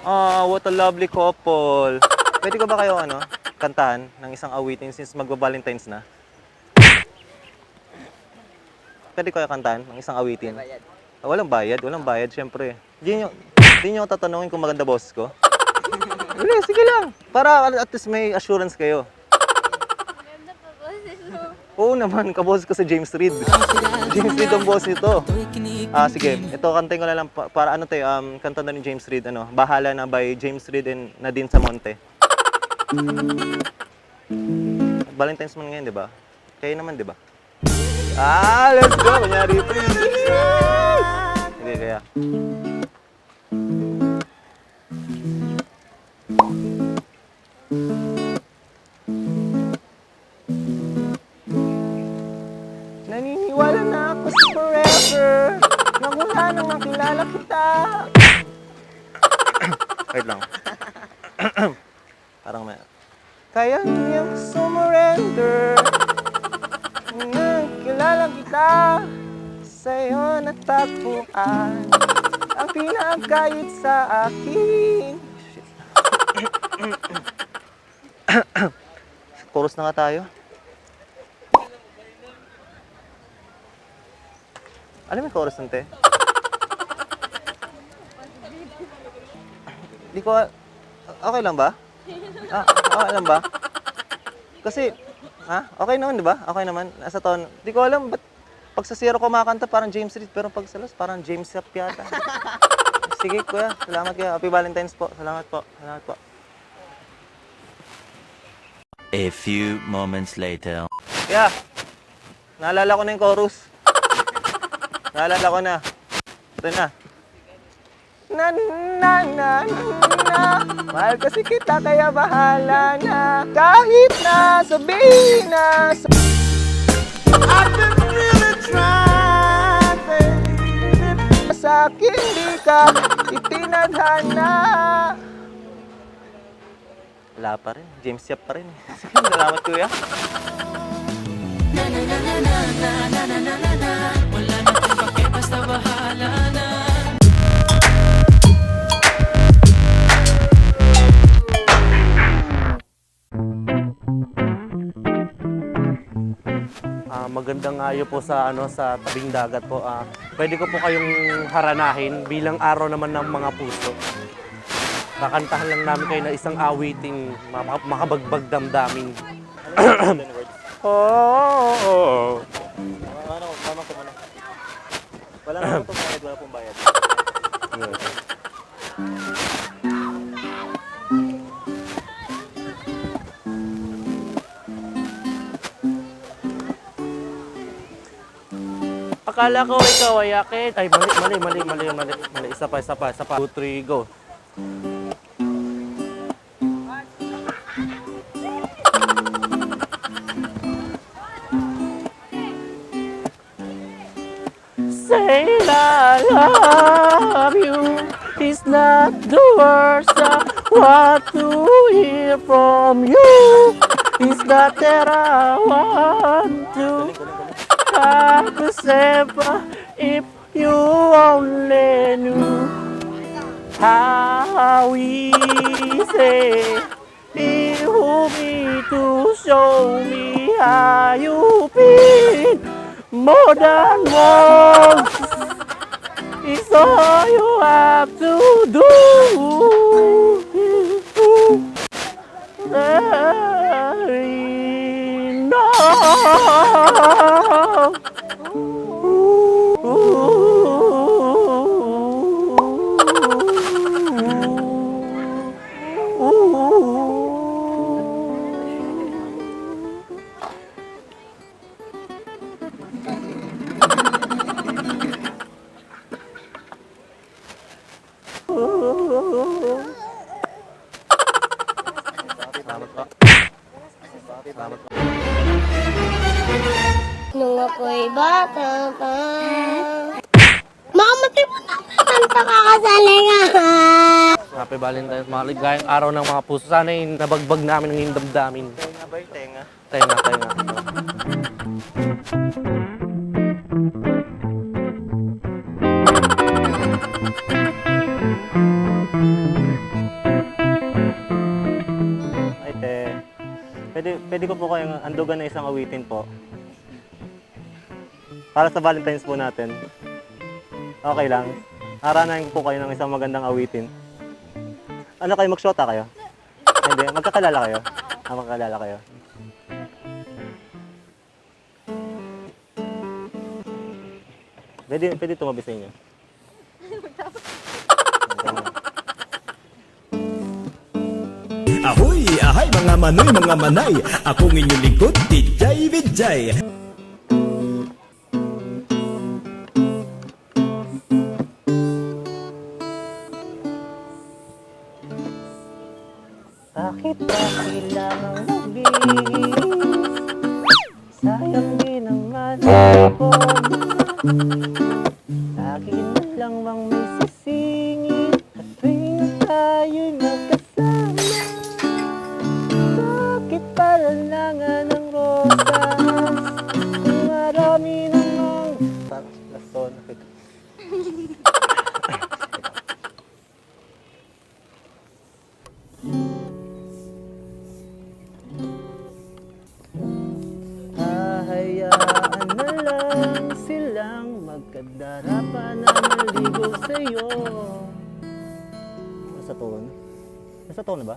What a lovely couple. Pwede ko ba kayo kantahan ng isang awitin since magba-Valentine's na? Pwede ko kayo kantahan ng isang awitin? Walang bayad syempre. Di nyo tatanungin kung maganda boses ko. Sige lang. Para at least may assurance kayo. Maganda pa boses mo. Oo naman, kaboses ko si James Reid. James Reid ang boss nito. Sige, ito kantahin ko na lang para kanta na ni James Reid, Bahala Na by James Reid and Nadine Samonte. Valentine's man ngayon, di ba? Kayo naman, di ba? Let's go! Kunyari ito. Sige, kaya. Naniniwala na ako sa forever na wala namang kilala kita. Wait lang. Parang may... Kaya niyang sumurrender na kilala kita. Sa'yo natagpuan ang pinagkayod sa akin. Chorus na nga tayo. Alam mo yung chorus nante? Di ko... Okay lang ba? Okay lang ba? Kasi... Okay naman, di ba? Okay naman. Nasa tone. Di ko alam, ba't pag sa zero kumakanta parang James Reid, pero pag sa Los parang James Yap yata. Sige, kuya. Salamat kuya. Happy Valentine's po. Salamat po. Salamat po. A few moments later. Yeah. Naalala ko na yung chorus. Naalala ko na. Ito na. Na na na na. Mahal kasi kita kaya bahala na. Kahit na sabihin na I've been really trying, baby. Sa akin di ka itinadhana. Wala pa rin. James Yap pa rin. Salamat kuya. Wala na kung bakit basta bahala na. Magandang ayo po sa sa tabing dagat po. Pwede ko po kayong haranahin bilang araw naman ng mga puso. Kakantahan lang namin kayo na isang awiting makabagbag damdamin. Oh. Mama ko muna. Wala naman itong bayad, wala pong bayad. Akala ko ikaw ay akit. Ay, mali. Isa pa. 2, 3, go. Say I love you is not the words I want to hear from you. It's not that I want to have to say, but if you only knew how easy it would be to show me how you feel. More than once, it's all you have to do. Nung ako'y bata pa. Mamatay mo naman sa kakasalingan. Happy Valentine's, mga ligayang araw ng mga puso. Sana yung nabagbag namin ng hindamdamin. Tenga ba yung tenga? Tenga. pwede ko po kayong andugan na isang awitin po. Para sa Valentine's po natin. Okay lang. Haranahin ko po kayo ng isang magandang awitin. Ano kayo, mag-shota kayo? Hindi, magkakalala kayo? Magkakalala kayo. Pwede tumabi sa inyo. Ahoy, ahay mga manoy, mga manay. Akong inyong lingkod, DJ Vijay. Bakit ba kailangang magbihis? Sayang din naman ako. Lagi na lang bang may sisingit at tuwing tayo'y magkasama. Bakit paralangan ng rosas kung marami namang... Parang lasto na kita. Hahayaan na lang silang magkadarapa na maligo sa'yo. Nasa tone? Nasa tone na ba?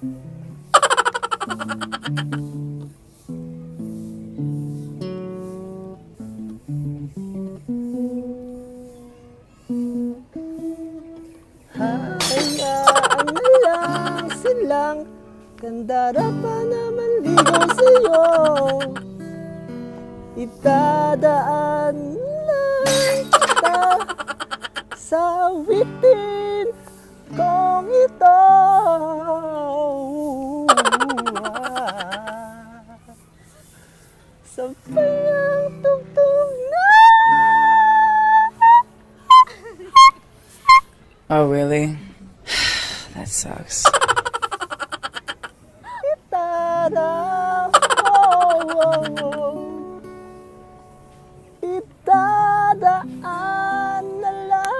Hahayaan na lang silang kandarapa na maligo sa'yo. Itadaan lang kita sa awitin kong ito. Sabay ang tugtog na. Oh, really? That sucks. Itadaan, itadaan na lang.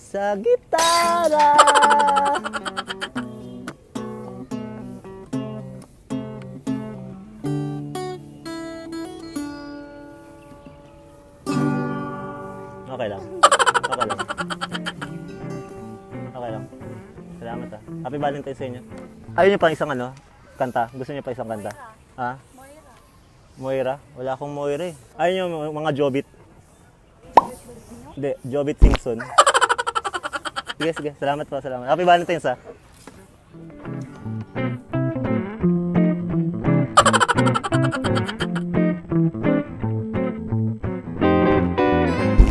Sa gitara. Okay lang. Okay lang. Okay lang. Salamat ah. Happy Valentine's sa inyo. Ayaw niyo pa isang ano? Kanta? Gusto niyo pa isang kanta? Ha? Moira? Wala akong Moira eh. Ayaw niyo mga Jobit? Hindi, Jobit Simpson. Sige, sige. Salamat po, salamat. Happy Valentine's ah.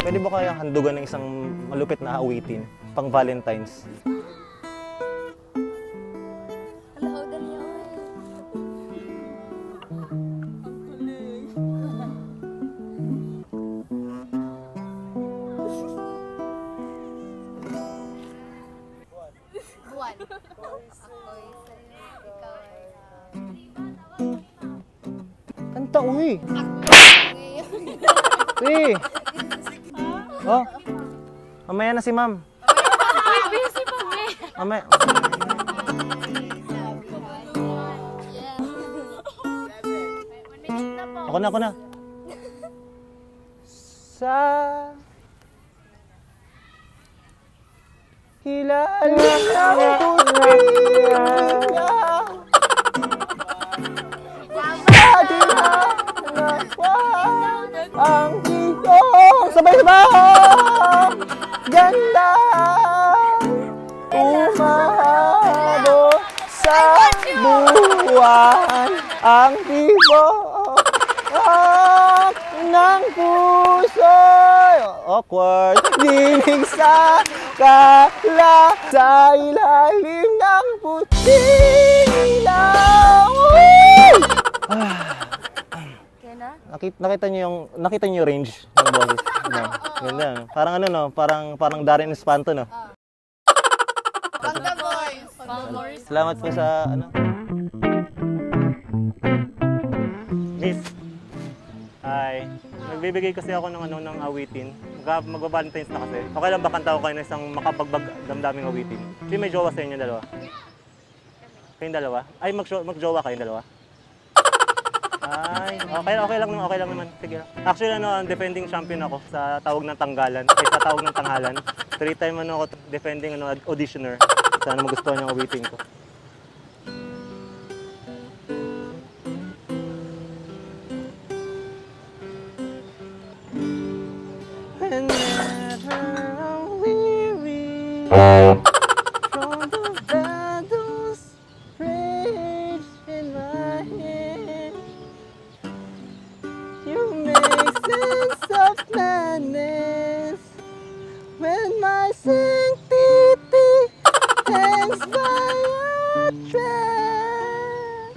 Pwede ba kaya handugan ng isang malupit na awitin pang Valentine's? Buwan. Ako'y sa'yo, ikaw ay Kanta, uy! Uy! Oh, mamaya na si ma'am. busy pa, me. Mamaya. Ako na. Sa ilalim ng puting niya, sa dinalawan ang iyong sabay-sabay ganda umahabo sa buwan ang tibok ng puso. Awkward dinig sa kala sa ilalim ng puting ilaw. Nakita niyo yung range ng boses. No. Ganda. Parang ano no, parang Darren Espanto no. Pangga boys. Followers. Salamat po sa ano. Miss, ay, nagbibigay kasi ako ng ng awitin. Magba-Valentine's na kasi. Okay lang ba kanta ko kayo ng isang makapagbag-damdaming awitin? Sino may jowa sa inyo dalawa? Kayong dalawa? Ay, magjowa kayong dalawa? Ay, okay lang naman. Sige. Actually, defending champion ako sa tawag ng tanggalan, sa tawag ng tanghalan. 3-time ako defending auditioner. Sana magustuhan yung awitin ko. Whenever I'm weary from the battles rage in my head, you make sense of madness when my sanctity hangs by a thread.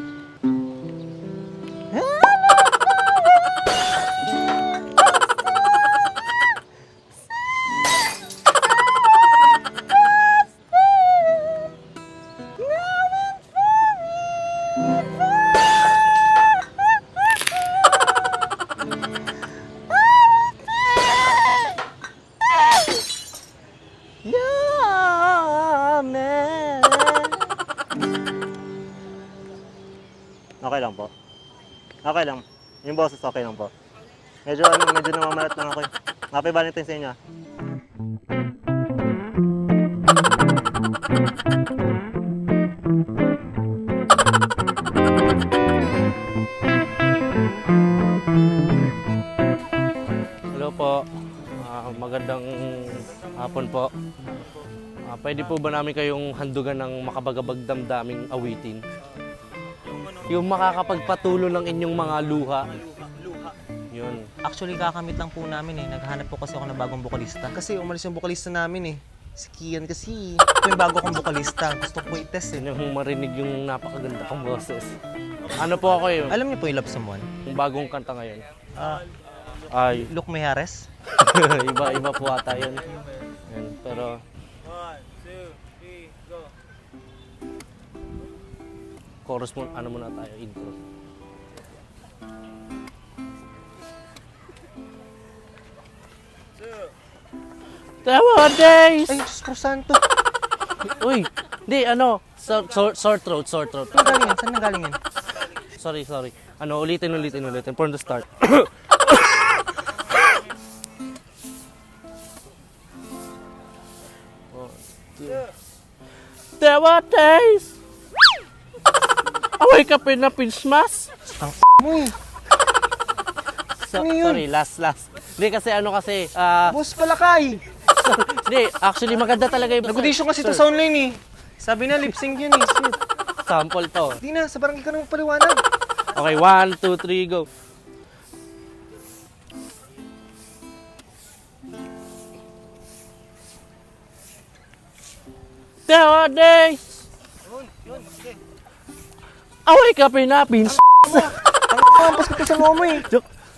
Yeah, man. Okay lang po. Okay lang. Yung boses okay lang po. Medyo namamalat lang ako eh. Happy Valentine's sa inyo ah. Hello po. Magandang hapon po. Pwede po ba namin kayong handugan ng makabagabagdamdaming awitin? Yung makakapagpatulo ng inyong mga luha. Yun. Actually, kakamit lang po namin eh. Naghanap po kasi ako ng bagong bokalista. Kasi umalis yung bokalista namin eh. Si Kian kasi. Ito yung bago kong bokalista. Gusto ko i-test eh. Yun yung marinig yung napakaganda kong boses. Ano po ako yun? Alam niyo po yung Love Someone? Yung bagong kanta ngayon. Ah, Ay, Luke Mijares? iba po ata yun. Yun. Pero... 1, 2, 3, go! Chorus mo, ano muna tayo, intro. Days! Ay, Diyos ko santo. Uy, di sore throat. Saan galing yan? Saan galing yan? Sorry. Ulitin. From the start. There were days. I wake up in a Christmas. Ang mo eh. Ano yun? Sorry, last. Hindi kasi Boss Palakay. hindi, actually maganda talaga yung... Nag-audition kasi ito sa online eh. Sabi na lip sync yun eh. Shit. Sample to. Di na, sa barangay ka nang paliwanag. Okay, 1, 2, 3, go. There are days. I wake up in a pins. Kampas ka sa mo eh.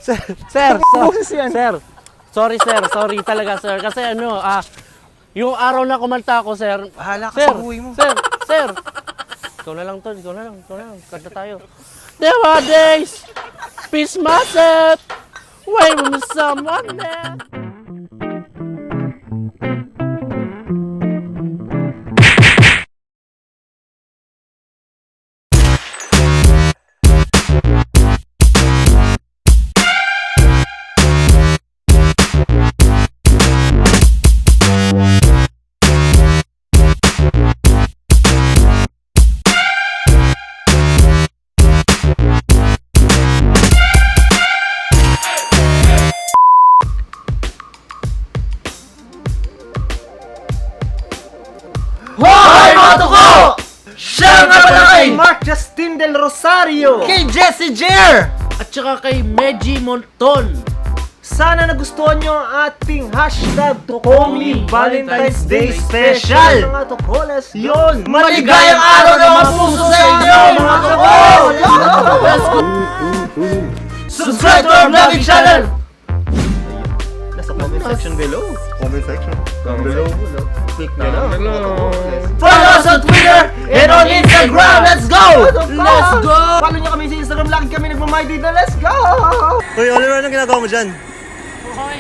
Sir. Boses yan. Sir. Sorry talaga sir. Kasi yung araw na kumanta ako sir. Bahala ka Sir, sa buhay mo. Sir. Ikaw na lang. Kanta tayo. There are days. Peace myself. Wait with someone there. Mark Justin Del Rosario. Kay Jessie Jer! At saka kay Meji Monton. Sana nagustuhan nyo ang ating hashtag Tokomi Valentine's Day Special. Mga Tokoles, yun! Maligayang araw ng mga puso sa inyo, mga tokol! Subscribe to our vlogging channel! Nasa comment section below. Comment section down below. click nyo na. Follow us on Twitter and on Instagram. Let's go! Let's go! Follow nyo kami sa Instagram. Lagi kami nagmamay dito. Let's go! Uy, Oliver, anong ginagawa mo dyan? Hoy!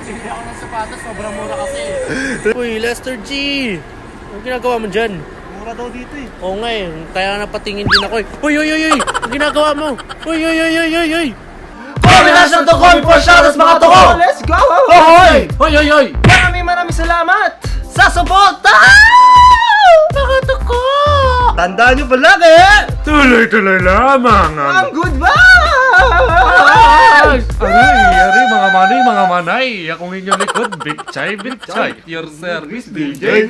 Bibili ako ng sapatos, sobrang mura kasi. Uy, Lester G! Anong ginagawa mo dyan? Mura daw dito eh. Oo nga eh, kaya napatingin din ako eh. Uy! Ang ginagawa mo? Uy! Kombinasyon to call for shoutouts mga toko! Let's go! Hoy! Maraming salamat! Sa suporta! Mga toko! Tandaan nyo palagi! Tuloy-tuloy lamang Ang goodbye! Aray, mga manay, akong inyong likod, Big Chay, your service, DJ.